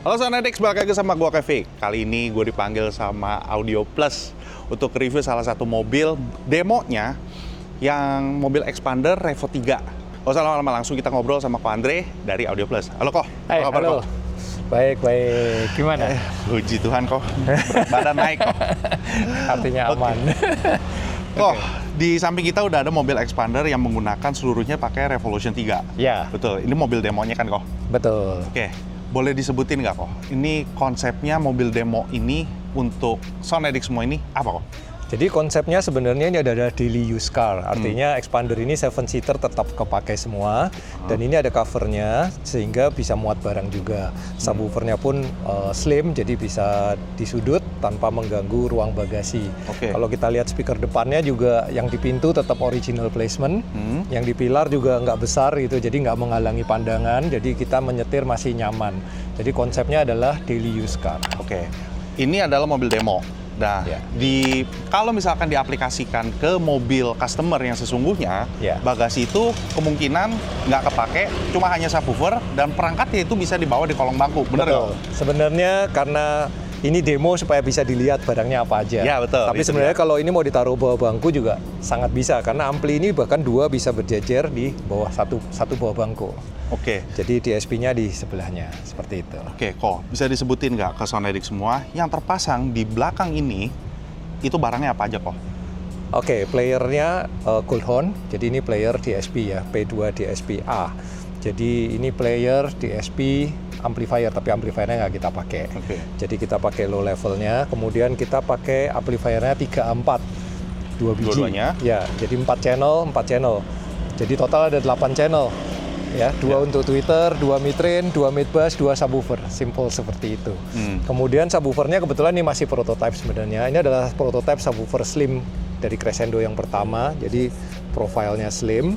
Halo Sonadex, balik lagi sama gua Kevin. Kali ini gue dipanggil sama Audio Plus untuk review salah satu mobil demonya yang mobil Expander Revo 3. Gak usah lama-lama, langsung kita ngobrol sama Ko Andre dari Audio Plus. Halo Ko, Hai, apa kabar halo. Ko? Baik. Gimana? Puji Tuhan Ko, berat badan naik Ko. Artinya aman. Ko, di samping kita udah ada mobil Expander yang menggunakan seluruhnya pakai Revolution 3. Ya, Betul, ini mobil demonya kan Ko? betul. Oke, boleh disebutin nggak kok? Ini konsepnya mobil demo ini untuk Sonadex semua ini apa kok? Jadi konsepnya sebenarnya ini adalah daily use car. Artinya Expander ini 7-seater tetap kepake semua. Dan ini ada covernya sehingga bisa muat barang juga. Subwoofernya pun slim, jadi bisa di sudut tanpa mengganggu ruang bagasi. Oke. Kalau kita lihat speaker depannya juga yang di pintu tetap original placement. Yang di pilar juga nggak besar gitu, jadi nggak menghalangi pandangan. Jadi kita menyetir masih nyaman. Jadi konsepnya adalah daily use car. Oke, ini adalah mobil demo. Nah, Ya. kalau misalkan diaplikasikan ke mobil customer yang sesungguhnya, Ya. bagasi itu kemungkinan nggak kepake, cuma hanya subwoofer dan perangkatnya itu bisa dibawa di kolong bangku, bener Betul. nggak? Sebenarnya karena ini demo supaya bisa dilihat barangnya apa aja. Ya, betul. Tapi Itu sebenarnya dia. kalau ini mau ditaruh bawah bangku juga sangat bisa karena ampli ini bahkan dua bisa berjejer di bawah satu bawah bangku. Oke. Jadi DSP-nya di sebelahnya seperti itu. Oke, kok bisa disebutin nggak ke Sonadex semua yang terpasang di belakang ini itu barangnya apa aja kok? Oke, playernya Goldhorn. Jadi ini player DSP ya, P2 DSP A. Jadi ini player DSP amplifier, tapi amplifiernya nggak kita pakai. Oke. Jadi kita pakai low levelnya, kemudian kita pakai amplifiernya 3A4, 2 biji. Dua-duanya? Ya, jadi 4 channel. Jadi total ada 8 channel. Ya, 2 untuk tweeter, 2 mid-range, 2 mid-bass, 2 subwoofer. Simple seperti itu. Kemudian subwoofernya kebetulan ini masih prototype sebenarnya. Ini adalah prototype subwoofer slim dari Crescendo yang pertama. Jadi profilnya slim.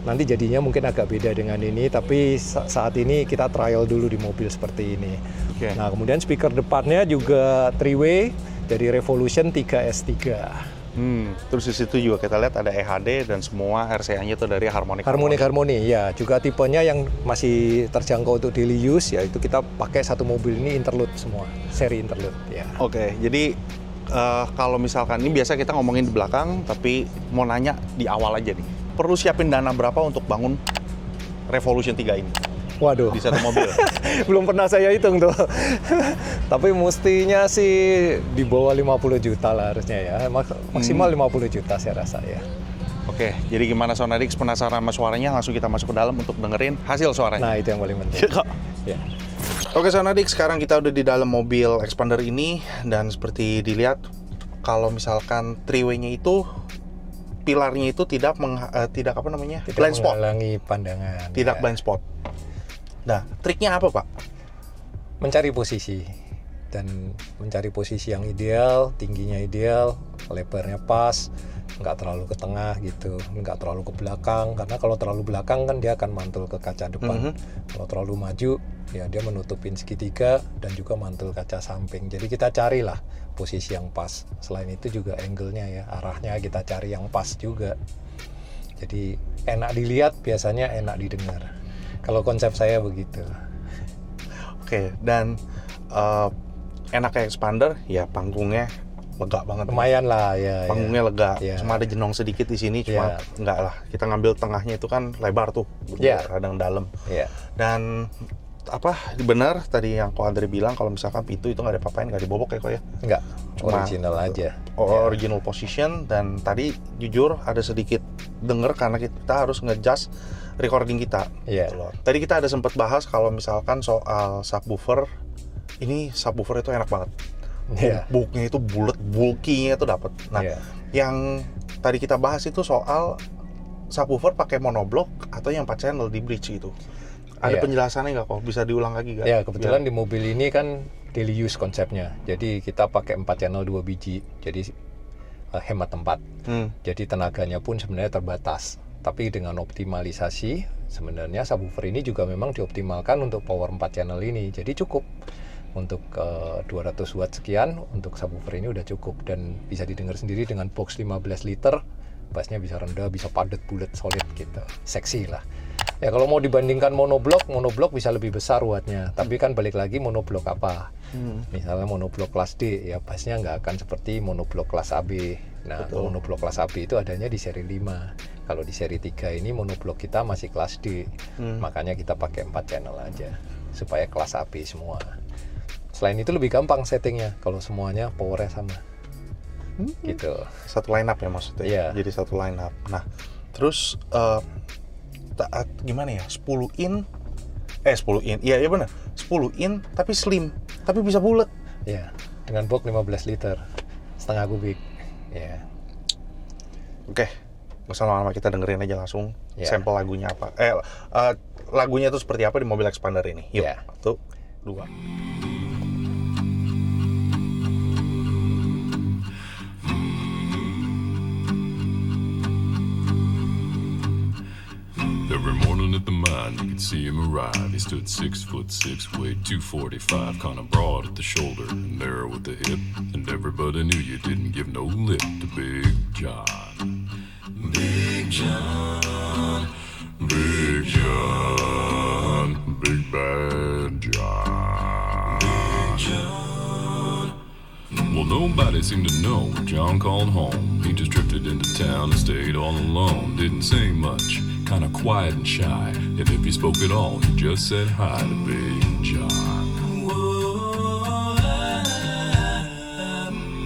Nanti jadinya mungkin agak beda dengan ini, tapi saat ini kita trial dulu di mobil seperti ini. Oke. Nah, kemudian speaker depannya juga 3-way dari Revolution 3S3. Terus di situ juga kita lihat ada EHD dan semua RCA-nya itu dari Harmonic. Harmonic, ya. Juga tipenya yang masih terjangkau untuk daily use, yaitu kita pakai satu mobil ini interlude semua, seri interlude. Ya. Oke, jadi kalau misalkan ini biasa kita ngomongin di belakang, tapi mau nanya di awal aja nih. Perlu siapin dana berapa untuk bangun Revolution 3 ini Waduh. di satu mobil? Belum pernah saya hitung tuh. Tapi mestinya sih di bawah 50 juta lah harusnya ya. Maksimal 50 juta saya rasa ya. Oke, jadi gimana Sonadex, penasaran sama suaranya? Langsung kita masuk ke dalam untuk dengerin hasil suaranya. Nah, itu yang paling penting. Ya. Oke Sonadex, sekarang kita udah di dalam mobil Expander ini. Dan seperti dilihat, kalau misalkan 3-way-nya itu pilarnya itu tidak blind spot. Menghalangi pandangan. Tidak ya. blind spot. Nah, triknya apa Pak? Mencari posisi dan mencari posisi yang ideal, tingginya ideal, lebarnya pas, nggak terlalu ke tengah gitu, nggak terlalu ke belakang, karena kalau terlalu belakang kan dia akan mantul ke kaca depan. Kalau terlalu maju ya dia menutupin segitiga dan juga mantul kaca samping. Jadi kita carilah posisi yang pas. Selain itu juga angle-nya ya, arahnya kita cari yang pas juga. Jadi enak dilihat, biasanya enak didengar. Kalau konsep saya begitu. Oke, dan enaknya Expander ya panggungnya lega banget. Lumayan lah ya. Panggungnya lega. Ya. Cuma ada jenong sedikit di sini, cuma Ya. enggak lah. Kita ngambil tengahnya itu kan lebar tuh, Ya. kadang dalam. Ya. Dan benar tadi yang Ko Andre bilang kalau misalkan pintu itu nggak ada apa-apain, nggak dibobok ya Ko ya? Enggak, Cuma original aja. Original position. Dan tadi jujur ada sedikit denger karena kita harus ngejust recording kita. Iya. Gitu loh. Tadi kita ada sempat bahas kalau misalkan soal subwoofer. Ini subwoofer itu enak banget. Iya. Bulknya itu bulat, bulky-nya itu dapat. Nah, Iya. yang tadi kita bahas itu soal subwoofer pakai monoblock atau yang 4 channel di bridge itu. Ada Iya. penjelasannya nggak kok? Bisa diulang lagi nggak? Ya, kebetulan di mobil ini kan daily use konsepnya. Jadi kita pakai 4 channel 2 biji. Jadi hemat tempat. Jadi tenaganya pun sebenarnya terbatas. Tapi dengan optimalisasi, sebenarnya subwoofer ini juga memang dioptimalkan untuk power 4 channel ini. Jadi cukup untuk 200 watt sekian, untuk subwoofer ini udah cukup. Dan bisa didengar sendiri dengan box 15 liter. Bassnya bisa rendah, bisa padat, bulat, solid gitu. Seksi lah. Ya kalau mau dibandingkan monoblok bisa lebih besar wattnya. Tapi kan balik lagi monoblok apa? Misalnya monoblok kelas D, ya bassnya nggak akan seperti monoblok kelas AB. Nah, monoblok kelas AB itu adanya di seri 5. Kalau di seri 3 ini monoblok kita masih kelas D. Makanya kita pakai 4 channel aja supaya kelas AB semua. Selain itu lebih gampang settingnya kalau semuanya powernya sama. Gitu. Satu line up ya maksudnya. Iya. Jadi satu line up. Nah, terus gimana ya? 10 in. Iya benar. 10 in tapi slim, tapi bisa bulat. Ya, dengan box 15 liter. Setengah kubik. Ya. Oke. Nggak usah lama-lama, kita dengerin aja langsung sampel lagunya apa. Lagunya itu seperti apa di mobil Expander ini. Yuk. 1, 2. Every morning at the mine, you could see him arrive. He stood 6'6", weighed 245, kinda broad at the shoulder, narrow at the hip. And everybody knew you didn't give no lip to Big John. Big John, Big John, Big Bad John. Big John. Well, nobody seemed to know when John called home. He just drifted into town and stayed all alone. Didn't say much, kinda quiet and shy. And if he spoke at all, he just said hi to Big John.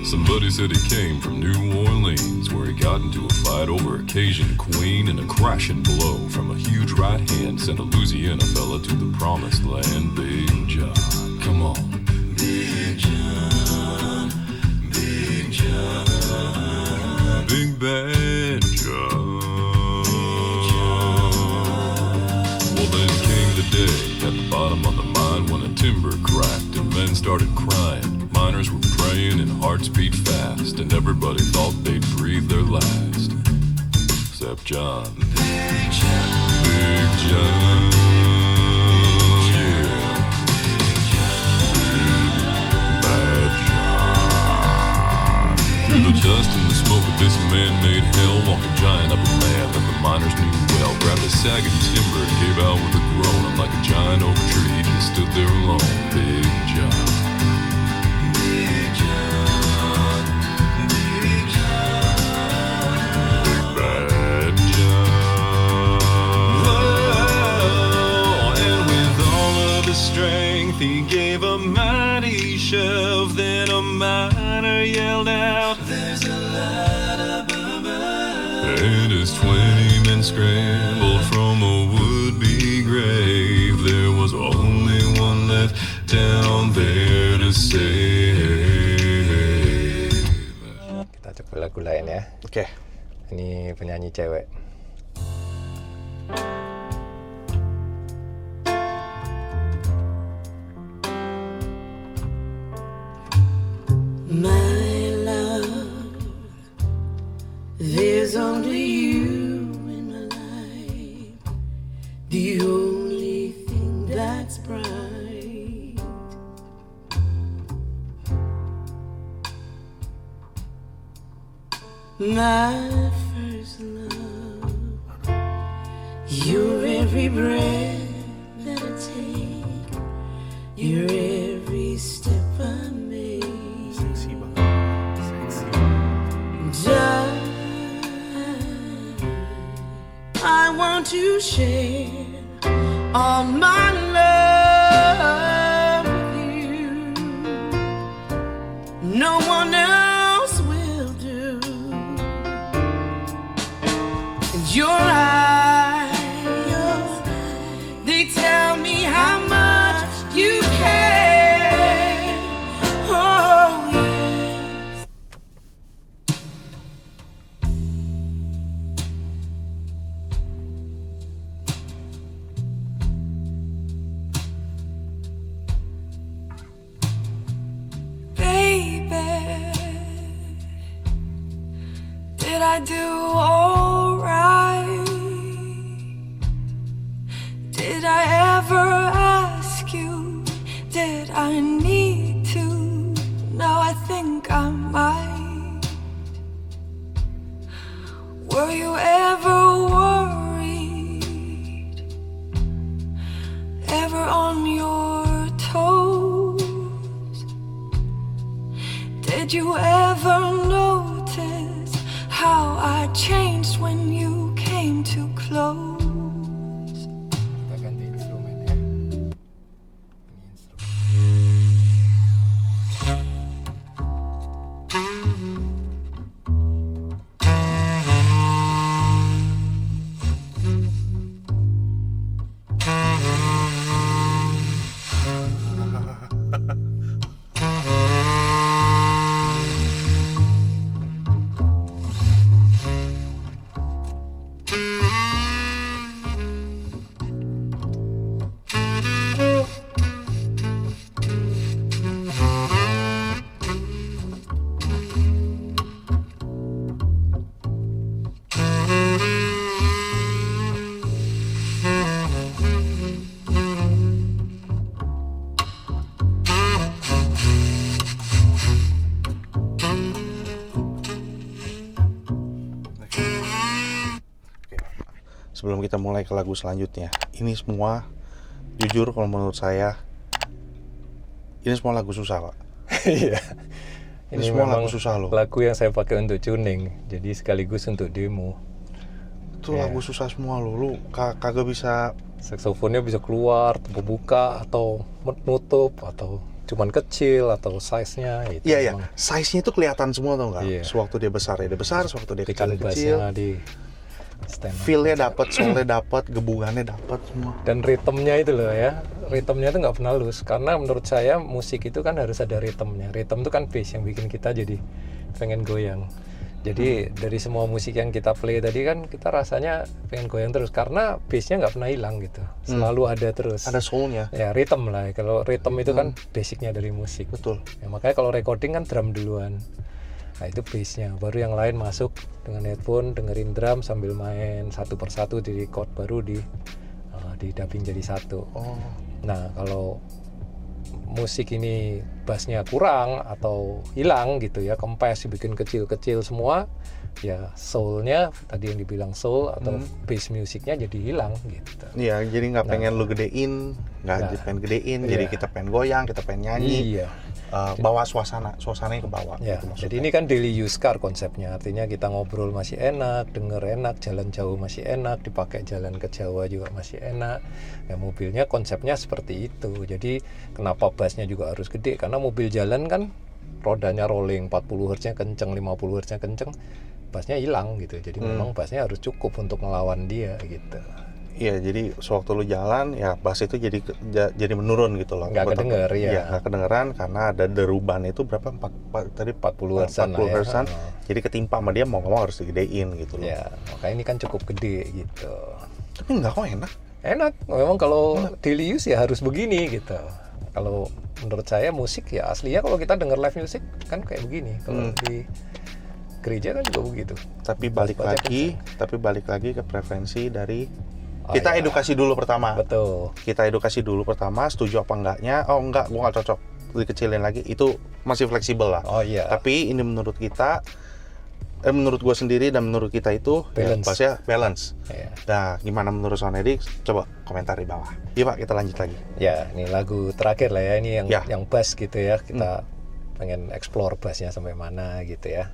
Somebody said he came from New Orleans, where he got into a fight over a Cajun queen, and a crashing blow from a huge right hand sent a Louisiana fella to the promised land. Big John, come on. Big John, Big John, Big Bad John. Well, then came the day at the bottom of the mine when a timber cracked and men started crying. Miners were praying and hearts beat fast, and everybody thought they'd breathe their last. Except John. Big John. Big John. Yeah. Big Bad John. Through the dust and the smoke of this man-made hell walked a giant of a man that the miners knew well. Grabbed a sagging timber and gave out with a groan, and like a giant oak tree he just stood there alone. Big John. He gave a mighty shove, then a miner yelled out, "There's a light up above." And as 20 men scrambled from a would-be grave, there was only one left down there to save. Kita coba lagu lain ya. Oke. Ini penyanyi cewek. My love, there's only you in my life, the only thing that's bright. My first love, your every breath that I take, your every step I make. I want to share all my love with you. No one else will do. And your eyes, they tell me how much you care. Oh, yes. Did I do all right? Did I ever ask you? Did I need to? No, I think I might. Were you ever worried Did you ever notice how I changed when you came too close? Kita ganti instrumen ya. Ini instrumen. Sebelum kita mulai ke lagu selanjutnya, ini semua jujur kalau menurut saya ini semua lagu susah, Pak. Iya. Ini semua lagu susah loh. Lagu yang saya pakai untuk tuning, jadi sekaligus untuk demo. Itu lagu susah semua loh. Lu kagak bisa, Saksofonnya bisa keluar, buka atau menutup atau cuman kecil atau size-nya gitu. iya. Size-nya itu kelihatan semua tau nggak? Iya. Sewaktu dia besar ya dia besar, sewaktu dia kecil Ikan kecil. bassnya di stand up. Feel-nya dapat, soul-nya dapat, gebungannya dapat semua. Dan ritmenya itu loh ya, ritmenya itu nggak pernah lus, karena menurut saya musik itu kan harus ada ritmenya. Ritm itu kan bass yang bikin kita jadi pengen goyang. Jadi dari semua musik yang kita play tadi kan kita rasanya pengen goyang terus karena bassnya nggak pernah hilang gitu, selalu ada terus. Ada soul-nya. Ya ritm lah, kalau ritm itu kan basicnya dari musik. Betul. Ya, makanya kalau recording kan drum duluan. Nah itu bassnya, baru yang lain masuk dengan headphone, dengerin drum sambil main satu persatu di record, baru di dubbing jadi satu. Oh. Nah kalau musik ini bassnya kurang atau hilang gitu ya, kempes, dibikin kecil-kecil semua, ya soulnya tadi yang dibilang soul atau bass musiknya jadi hilang gitu. Iya, jadi nggak pengen lu gedein, nggak pengen gedein, jadi kita pengen goyang, kita pengen nyanyi. Iya. Bawa suasananya ke bawah. Ya, gitu maksudnya. jadi ini kan daily use car konsepnya, artinya kita ngobrol masih enak, denger enak, jalan jauh masih enak, dipakai jalan ke Jawa juga masih enak. Ya mobilnya konsepnya seperti itu. Jadi kenapa bassnya juga harus gede? Karena mobil jalan kan rodanya rolling, 40 Hz-nya kenceng, 50 Hz-nya kenceng, bassnya hilang gitu. Jadi memang bassnya harus cukup untuk melawan dia gitu. Iya, jadi sewaktu lu jalan, ya bass itu jadi menurun gitu loh. Nggak kedenger, ya. Iya, nggak kedengeran karena ada deruban itu berapa? Tadi 40 Hz-an lah ya. Hz-an. Jadi ketimpa sama dia mau nggak mau harus digedein gitu loh. Ya, makanya ini kan cukup gede gitu. Tapi nggak kok enak. Enak, memang kalau daily use ya harus begini gitu. Kalau menurut saya musik ya aslinya kalau kita denger live music kan kayak begini. Kalau di gereja kan juga begitu. Tapi balik lagi ke preferensi dari kita iya. edukasi dulu pertama. Betul. Kita edukasi dulu pertama, setuju apa enggaknya. Oh enggak, gua nggak cocok. Dikecilin lagi, itu masih fleksibel lah. Oh iya. Tapi ini menurut kita, menurut gua sendiri dan menurut kita itu Balance. ya, bassnya balance. Iya. Nah, gimana menurut Sound Edix? Coba komentar di bawah. Iya Pak, kita lanjut lagi. Ya, ini lagu terakhir lah ya, ini Ya. yang bass gitu ya. Kita pengen explore bassnya sampai mana gitu ya.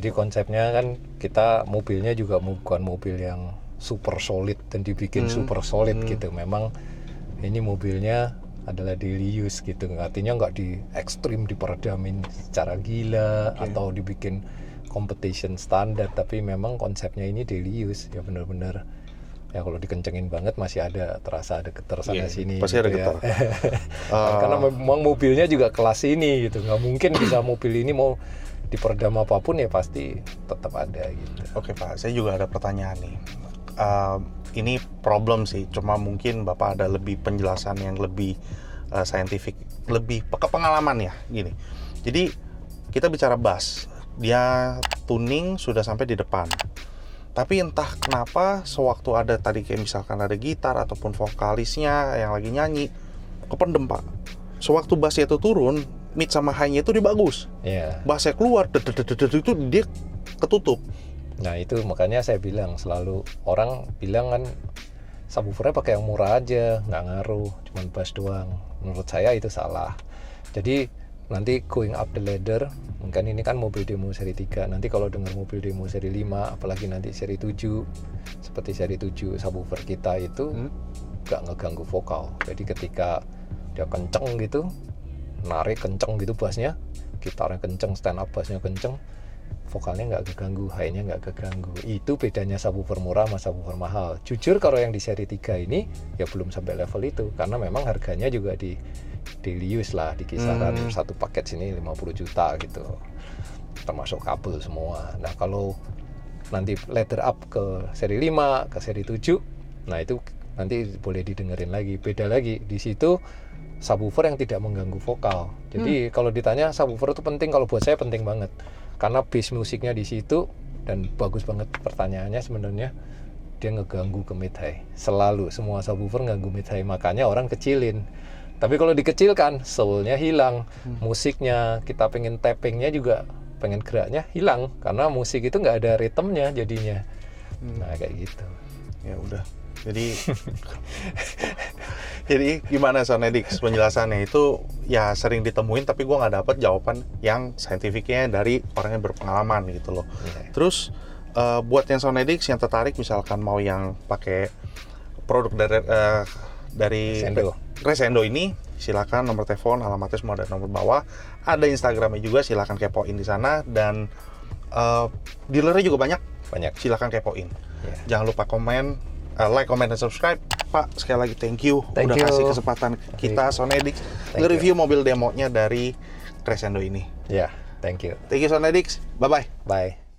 Jadi konsepnya kan kita mobilnya juga bukan mobil yang super solid dan dibikin super solid gitu. Memang ini mobilnya adalah daily use gitu. Artinya nggak di ekstrim diperedamin secara gila atau dibikin competition standar, tapi memang konsepnya ini daily use ya, benar-benar ya kalau dikencengin banget masih terasa ada getar sana sini. Pasti gitu ada getar. Karena memang mobilnya juga kelas ini gitu. Nggak mungkin bisa mobil ini mau diperedam apapun ya pasti tetap ada gitu. Oke Pak, saya juga ada pertanyaan nih. Ini problem sih, cuma mungkin Bapak ada lebih penjelasan yang lebih scientific, lebih ke pengalaman ya, gini. Jadi kita bicara bass, dia tuning sudah sampai di depan. Tapi entah kenapa sewaktu ada tadi kayak misalkan ada gitar ataupun vokalisnya yang lagi nyanyi, kependem Pak. Sewaktu bassnya itu turun, mid sama high-nya itu dia bagus. Iya. Bassnya keluar, itu dia ketutup. Nah itu makanya saya bilang, selalu orang bilang kan subwoofernya pakai yang murah aja, nggak ngaruh, cuman bass doang. Menurut saya itu salah. Jadi nanti going up the ladder, mungkin ini kan mobil demo seri 3, nanti kalau dengar mobil demo seri 5, apalagi nanti seri 7, seperti seri 7 subwoofer kita itu nggak ngeganggu vokal. Jadi ketika dia kenceng gitu, narik kenceng gitu bassnya, gitarnya kenceng, stand up bassnya kenceng, vokalnya nggak keganggu, high-nya nggak keganggu. Itu bedanya subwoofer murah sama subwoofer mahal. Jujur kalau yang di seri 3 ini ya belum sampai level itu, karena memang harganya juga di daily use lah, di kisaran satu paket sini 50 juta gitu, termasuk kabel semua. Nah kalau nanti ladder up ke seri 5, ke seri 7, nah itu nanti boleh didengerin lagi, beda lagi. Di situ subwoofer yang tidak mengganggu vokal. Jadi kalau ditanya subwoofer itu penting, kalau buat saya penting banget, karena bass musiknya di situ. Dan bagus banget pertanyaannya sebenarnya, dia ngeganggu ke mid high. Selalu semua subwoofer ngeganggu mid high, makanya orang kecilin. Tapi kalau dikecilkan, soul-nya hilang, musiknya, kita pengen tappingnya juga, pengen geraknya hilang, karena musik itu nggak ada ritmenya jadinya. Nah kayak gitu. Ya udah. Jadi gimana Sonedix penjelasannya itu ya sering ditemuin, tapi gue nggak dapet jawaban yang saintifiknya dari orang yang berpengalaman gitu loh. Terus buat yang Sonedix yang tertarik misalkan mau yang pakai produk dari Crescendo ini, silakan nomor telepon, alamatnya semua ada nomor bawah, ada Instagramnya juga, silakan kepoin di sana, dan dealernya juga banyak, silakan kepoin. Jangan lupa komen, like, comment, dan subscribe. Pak, sekali lagi thank you udah kasih kesempatan kita Sonedix nge-review mobil demonya dari Crescendo ini. Ya, thank you. Thank you Sonedix, bye-bye. Bye.